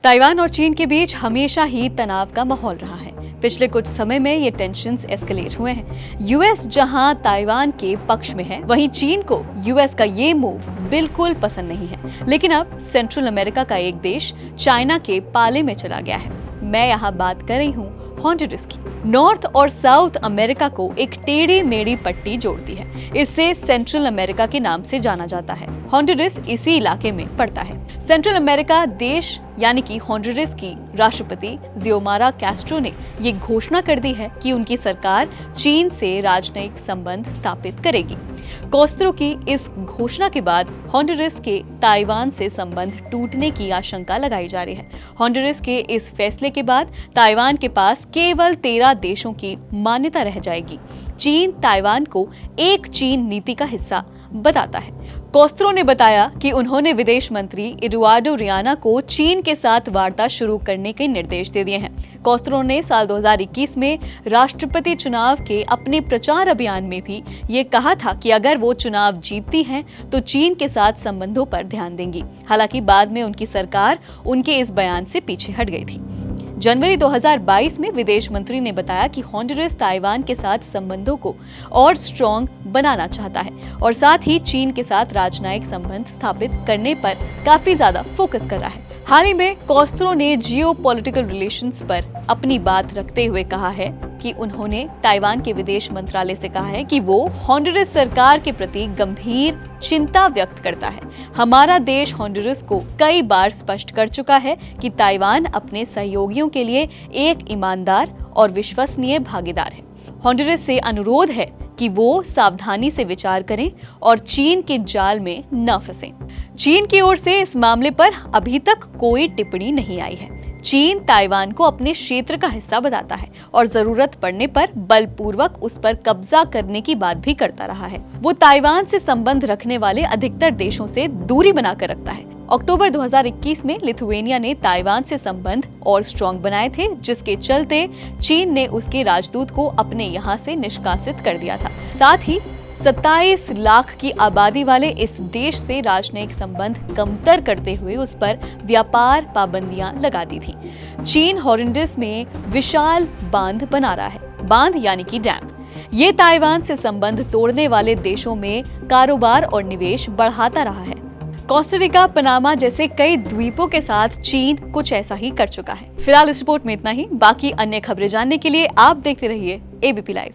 Taiwan और चीन के बीच हमेशा ही तनाव का माहौल रहा है। पिछले कुछ समय में ये टेंशन्स एस्केलेट हुए हैं। यूएस जहां ताइवान के पक्ष में है, वहीं चीन को यूएस का ये मूव बिल्कुल पसंद नहीं है। लेकिन अब सेंट्रल अमेरिका का एक देश चाइना के पाले में चला गया है। मैं यहाँ बात कर रही हूँ हॉन्डुरस की। नॉर्थ और साउथ अमेरिका को एक टेढ़ी मेढ़ी पट्टी जोड़ती है। इसे सेंट्रल अमेरिका के नाम से जाना जाता है। हॉन्डुरस इसी इलाके में पड़ता है। सेंट्रल अमेरिका देश यानी कि हॉन्डुरस की राष्ट्रपति जियोमारा कैस्ट्रो ने ये घोषणा कर दी है कि उनकी सरकार चीन से राजनयिक संबंध स्थापित करेगी। कैस्ट्रो की इस घोषणा के बाद हॉन्डुरस के ताइवान से संबंध टूटने की आशंका लगाई जा रही है। हॉन्डुरस के इस फैसले के बाद ताइवान के पास केवल 13 देशों की मान्यता रह जाएगी। चीन ताइवान को एक चीन नीति का हिस्सा बताता है। कैस्ट्रो ने बताया कि उन्होंने विदेश मंत्री एडुआर्डो रियाना को चीन के साथ वार्ता शुरू करने के निर्देश दे दिए हैं। कैस्ट्रो ने साल 2021 में राष्ट्रपति चुनाव के अपने प्रचार अभियान में भी ये कहा था कि अगर वो चुनाव जीतती हैं तो चीन के साथ संबंधों पर ध्यान देंगी। हालांकि बाद में उनकी सरकार उनके इस बयान से पीछे हट गई थी। जनवरी 2022 में विदेश मंत्री ने बताया कि हॉन्डुरस ताइवान के साथ संबंधों को और स्ट्रॉन्ग बनाना चाहता है और साथ ही चीन के साथ राजनयिक संबंध स्थापित करने पर काफी ज्यादा फोकस कर रहा है। हाल ही में कैस्ट्रो ने जियोपॉलिटिकल रिलेशंस पर अपनी बात रखते हुए कहा है कि उन्होंने ताइवान के विदेश मंत्रालय से कहा है कि वो हॉन्डुरस सरकार के प्रति गंभीर चिंता व्यक्त करता है। हमारा देश हॉन्डुरस को कई बार स्पष्ट कर चुका है कि ताइवान अपने सहयोगियों के लिए एक ईमानदार और विश्वसनीय भागीदार है। हॉन्डुरस से अनुरोध है कि वो सावधानी से विचार करें और चीन के जाल में न फंसें। चीन की ओर से इस मामले पर अभी तक कोई टिप्पणी नहीं आई है। चीन ताइवान को अपने क्षेत्र का हिस्सा बताता है और जरूरत पड़ने पर बलपूर्वक उस पर कब्जा करने की बात भी करता रहा है। वो ताइवान से संबंध रखने वाले अधिकतर देशों से दूरी बनाकर रखता है। अक्टूबर 2021 में लिथुआनिया ने ताइवान से संबंध और स्ट्रॉन्ग बनाए थे, जिसके चलते चीन ने उसके राजदूत को अपने यहाँ से निष्कासित कर दिया था। साथ ही 27 लाख की आबादी वाले इस देश से राजनयिक संबंध कमतर करते हुए उस पर व्यापार पाबंदियां लगा दी थी। चीन हॉन्डुरस में विशाल बांध बना रहा है। बांध यानी कि डैम। ये ताइवान से संबंध तोड़ने वाले देशों में कारोबार और निवेश बढ़ाता रहा है। कोस्टारिका, पनामा जैसे कई द्वीपों के साथ चीन कुछ ऐसा ही कर चुका है। फिलहाल इस रिपोर्ट में इतना ही। बाकी अन्य खबरें जानने के लिए आप देखते रहिए एबीपी लाइव।